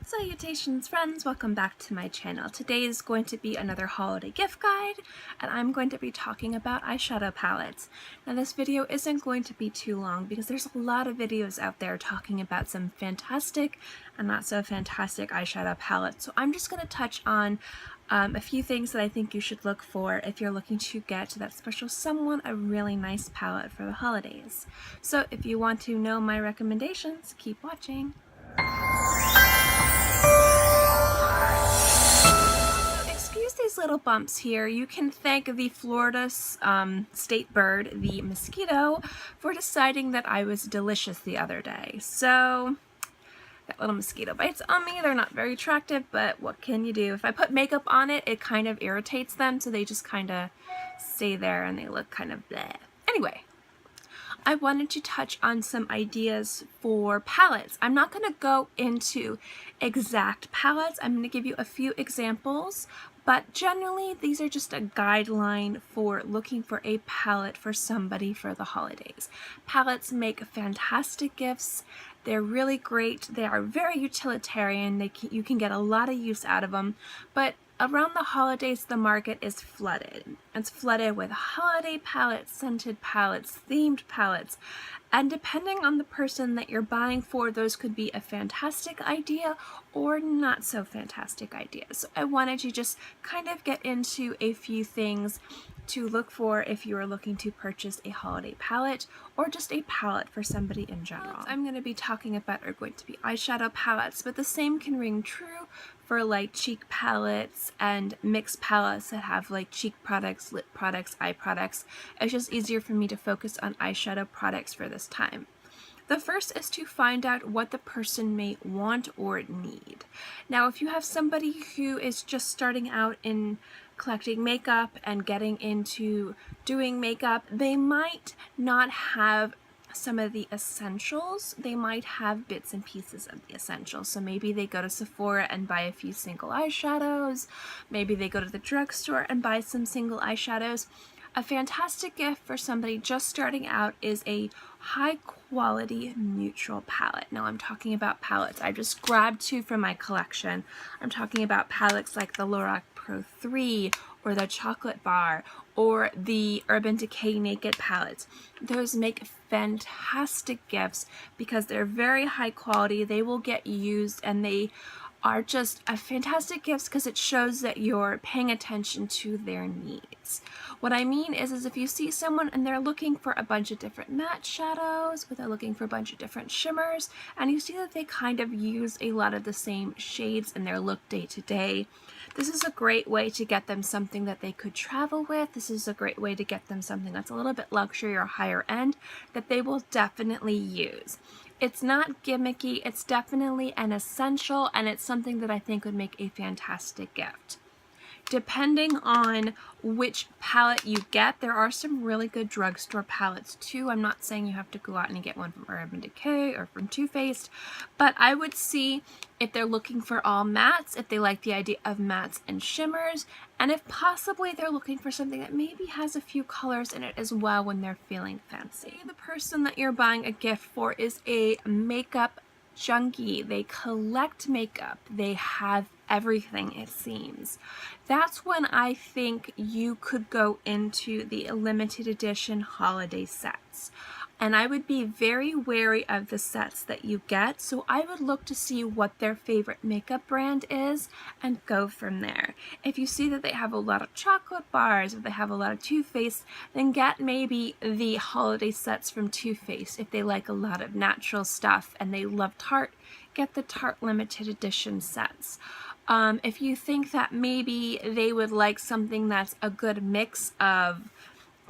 Salutations friends, welcome back to my channel. Today is going to be another holiday gift guide and I'm going to be talking about eyeshadow palettes. Now this video isn't going to be too long because there's a lot of videos out there talking about some fantastic and not so fantastic eyeshadow palettes. So I'm just going to touch on a few things that I think you should look for if you're looking to get that special someone a really nice palette for the holidays. So if you want to know my recommendations, keep watching. Excuse these little bumps here. You can thank the Florida state bird, the mosquito, for deciding that I was delicious the other day. So, got little mosquito bites on me. They're not very attractive, but what can you do? If I put makeup on it, it kind of irritates them, so they just kind of stay there and they look kind of bleh. Anyway, I wanted to touch on some ideas for palettes. I'm not going to go into exact palettes. I'm going to give you a few examples, but generally these are just a guideline for looking for a palette for somebody for the holidays. Palettes make fantastic gifts. They're really great. They are very utilitarian. You can get a lot of use out of them, but around the holidays, the market is flooded. It's flooded with holiday palettes, scented palettes, themed palettes, and depending on the person that you're buying for, those could be a fantastic idea or not so fantastic idea. So I wanted to just kind of get into a few things to look for if you are looking to purchase a holiday palette or just a palette for somebody in general. I'm going to be talking about are going to be eyeshadow palettes, but the same can ring true for like cheek palettes and mixed palettes that have like cheek products, lip products, eye products. It's just easier for me to focus on eyeshadow products for this time. The first is to find out what the person may want or need. Now, if you have somebody who is just starting out in collecting makeup and getting into doing makeup, they might not have some of the essentials. They might have bits and pieces of the essentials. So maybe they go to Sephora and buy a few single eyeshadows. Maybe they go to the drugstore and buy some single eyeshadows. A fantastic gift for somebody just starting out is a high quality neutral palette. Now I'm talking about palettes I just grabbed two from my collection. I'm talking about palettes like the Loreal Pro 3 or the Chocolate Bar or the Urban Decay Naked palettes. Those make fantastic gifts because they're very high quality. They will get used and they are just a fantastic gifts because it shows that you're paying attention to their needs. What I mean is if you see someone and they're looking for a bunch of different matte shadows or they're looking for a bunch of different shimmers and you see that they kind of use a lot of the same shades in their look day to day, this is a great way to get them something that they could travel with. This is a great way to get them something that's a little bit luxury or higher end that they will definitely use. It's not gimmicky, it's definitely an essential, and it's something that I think would make a fantastic gift. Depending on which palette you get, there are some really good drugstore palettes too. I'm not saying you have to go out and get one from Urban Decay or from Too Faced, but I would see if they're looking for all mattes, if they like the idea of mattes and shimmers, and if possibly they're looking for something that maybe has a few colors in it as well when they're feeling fancy. The person that you're buying a gift for is a makeup junkie. They collect makeup. They have everything, it seems. That's when I think you could go into the limited edition holiday sets. And I would be very wary of the sets that you get, so I would look to see what their favorite makeup brand is and go from there. If you see that they have a lot of chocolate bars, if they have a lot of Too Faced, then get maybe the holiday sets from Too Faced. If they like a lot of natural stuff and they love Tart, get the Tart limited edition sets. If you think that maybe they would like something that's a good mix of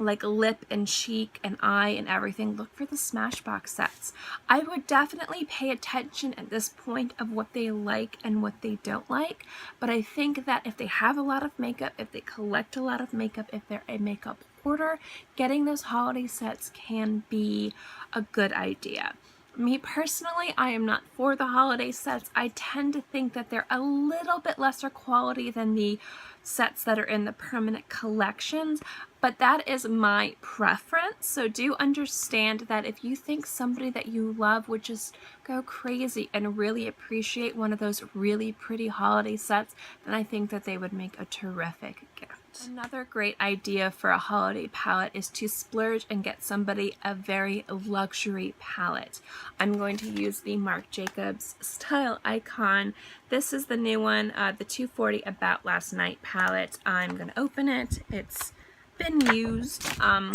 like lip and cheek and eye and everything, look for the Smashbox sets. I would definitely pay attention at this point of what they like and what they don't like, but I think that if they have a lot of makeup, if they collect a lot of makeup, if they're a makeup hoarder, getting those holiday sets can be a good idea. Me personally, I am not for the holiday sets. I tend to think that they're a little bit lesser quality than the sets that are in the permanent collections. but that is my preference. So do understand that if you think somebody that you love would just go crazy and really appreciate one of those really pretty holiday sets, then I think that they would make a terrific gift. Another great idea for a holiday palette is to splurge and get somebody a very luxury palette. I'm going to use the Marc Jacobs Style Icon. This is the new one, the 240 About Last Night palette. I'm going to open it. It's been used. I'm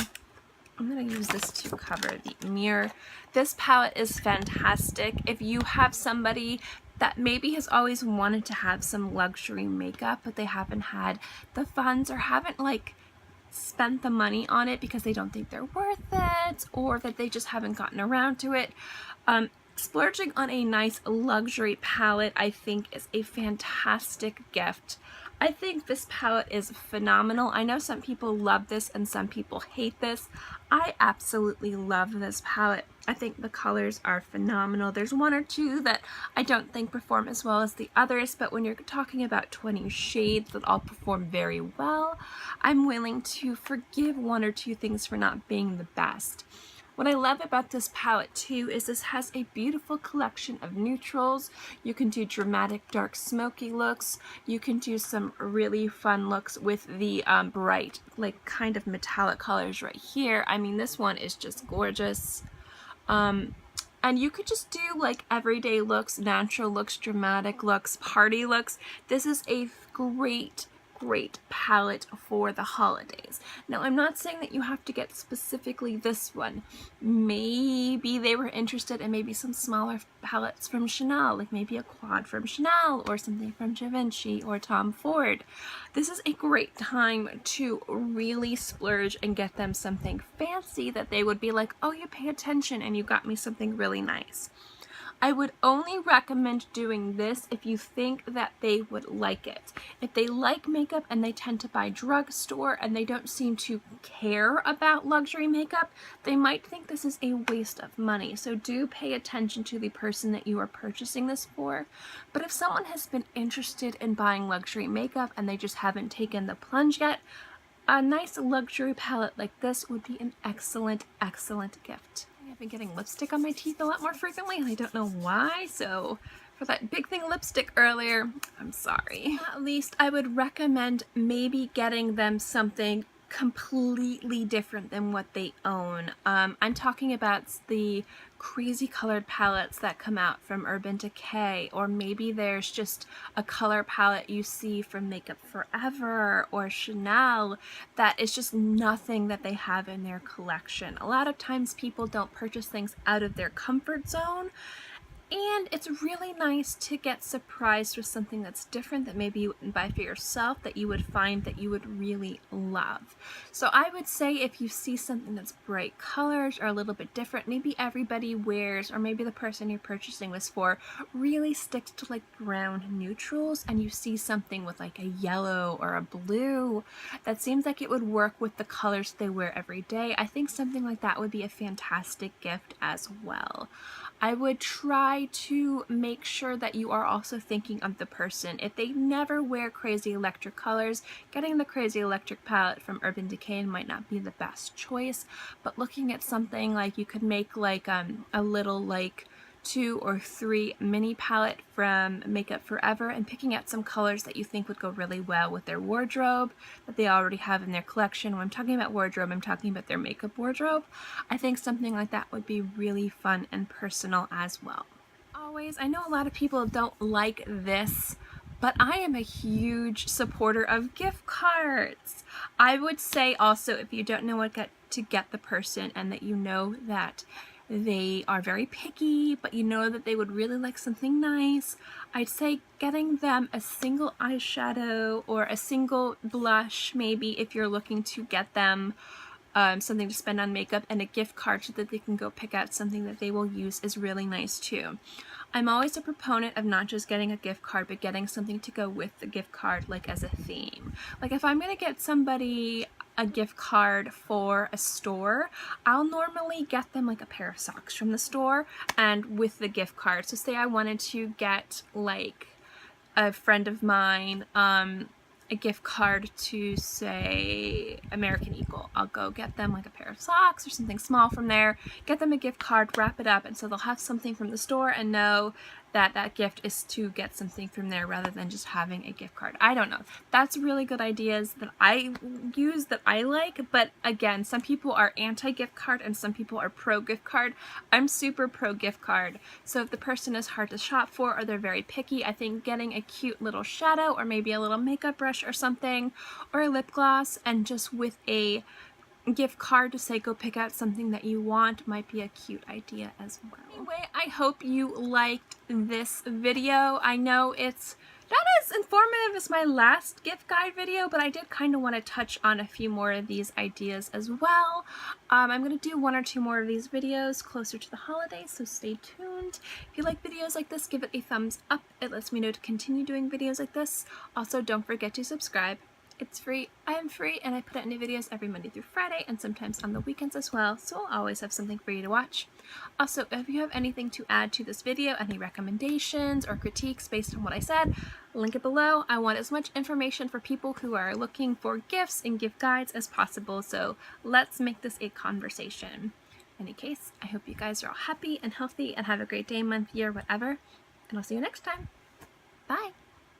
going to use this to cover the mirror. This palette is fantastic. If you have somebody that maybe has always wanted to have some luxury makeup, but they haven't had the funds or haven't like spent the money on it because they don't think they're worth it, or that they just haven't gotten around to it, splurging on a nice luxury palette I think is a fantastic gift. I think this palette is phenomenal. I know some people love this and some people hate this. I absolutely love this palette. I think the colors are phenomenal. There's one or two that I don't think perform as well as the others, but when you're talking about 20 shades that all perform very well, I'm willing to forgive one or two things for not being the best. What I love about this palette too is this has a beautiful collection of neutrals. You can do dramatic dark smoky looks. You can do some really fun looks with the bright like kind of metallic colors right here. I mean, this one is just gorgeous. And you could just do like everyday looks, natural looks, dramatic looks, party looks. This is a great palette for the holidays. Now, I'm not saying that you have to get specifically this one. Maybe they were interested in maybe some smaller palettes from Chanel, like maybe a quad from Chanel or something from Givenchy or Tom Ford. This is a great time to really splurge and get them something fancy that they would be like, oh, you pay attention and you got me something really nice. I would only recommend doing this if you think that they would like it. If they like makeup and they tend to buy drugstore and they don't seem to care about luxury makeup, they might think this is a waste of money. So do pay attention to the person that you are purchasing this for. But if someone has been interested in buying luxury makeup and they just haven't taken the plunge yet, a nice luxury palette like this would be an excellent gift. I've been getting lipstick on my teeth a lot more frequently and I don't know why, so for that big thing lipstick earlier, I'm sorry. At least I would recommend maybe getting them something completely different than what they own. I'm talking about the crazy colored palettes that come out from Urban Decay, or maybe there's just a color palette you see from Makeup Forever or Chanel that is just nothing that they have in their collection. A lot of times people don't purchase things out of their comfort zone, and it's really nice to get surprised with something that's different that maybe you wouldn't buy for yourself that you would find that you would really love. So I would say if you see something that's bright colors or a little bit different, maybe everybody wears, or maybe the person you're purchasing this for really sticks to like brown neutrals, and you see something with like a yellow or a blue that seems like it would work with the colors they wear every day, I think something like that would be a fantastic gift as well. I would try to make sure that you are also thinking of the person. If they never wear crazy electric colors, getting the crazy electric palette from Urban Decay might not be the best choice, but looking at something like you could make like a little like 2 or 3 mini palette from Makeup Forever and picking out some colors that you think would go really well with their wardrobe that they already have in their collection. When I'm talking about wardrobe, I'm talking about their makeup wardrobe. I think something like that would be really fun and personal as well. Always, I know a lot of people don't like this, but I am a huge supporter of gift cards. I would say also, if you don't know what to get the person and that you know that they are very picky, but you know that they would really like something nice, I'd say getting them a single eyeshadow or a single blush, maybe if you're looking to get them something to spend on makeup, and a gift card so that they can go pick out something that they will use is really nice too. I'm always a proponent of not just getting a gift card, but getting something to go with the gift card, like as a theme. Like if I'm gonna get somebody a gift card for a store, I'll normally get them like a pair of socks from the store and with the gift card. So say I wanted to get like a friend of mine a gift card to, say, American Eagle. I'll go get them like a pair of socks or something small from there, get them a gift card, wrap it up, and so they'll have something from the store and know that that gift is to get something from there rather than just having a gift card. I don't know. That's really good ideas that I use, that I like, but again, some people are anti-gift card and some people are pro-gift card. I'm super pro-gift card, so if the person is hard to shop for or they're very picky, I think getting a cute little shadow or maybe a little makeup brush or something, or a lip gloss, and just with a gift card to say go pick out something that you want might be a cute idea as well. Anyway, I hope you liked this video. I know it's not as informative as my last gift guide video, but I did kind of want to touch on a few more of these ideas as well. I'm going to do 1 or 2 more of these videos closer to the holidays, so stay tuned. If you like videos like this, give it a thumbs up. It lets me know to continue doing videos like this. Also, don't forget to subscribe. It's free, I am free, and I put out new videos every Monday through Friday and sometimes on the weekends as well, so I'll always have something for you to watch. Also, if you have anything to add to this video, any recommendations or critiques based on what I said, link it below. I want as much information for people who are looking for gifts and gift guides as possible, so let's make this a conversation. In any case, I hope you guys are all happy and healthy and have a great day, month, year, whatever, and I'll see you next time. Bye!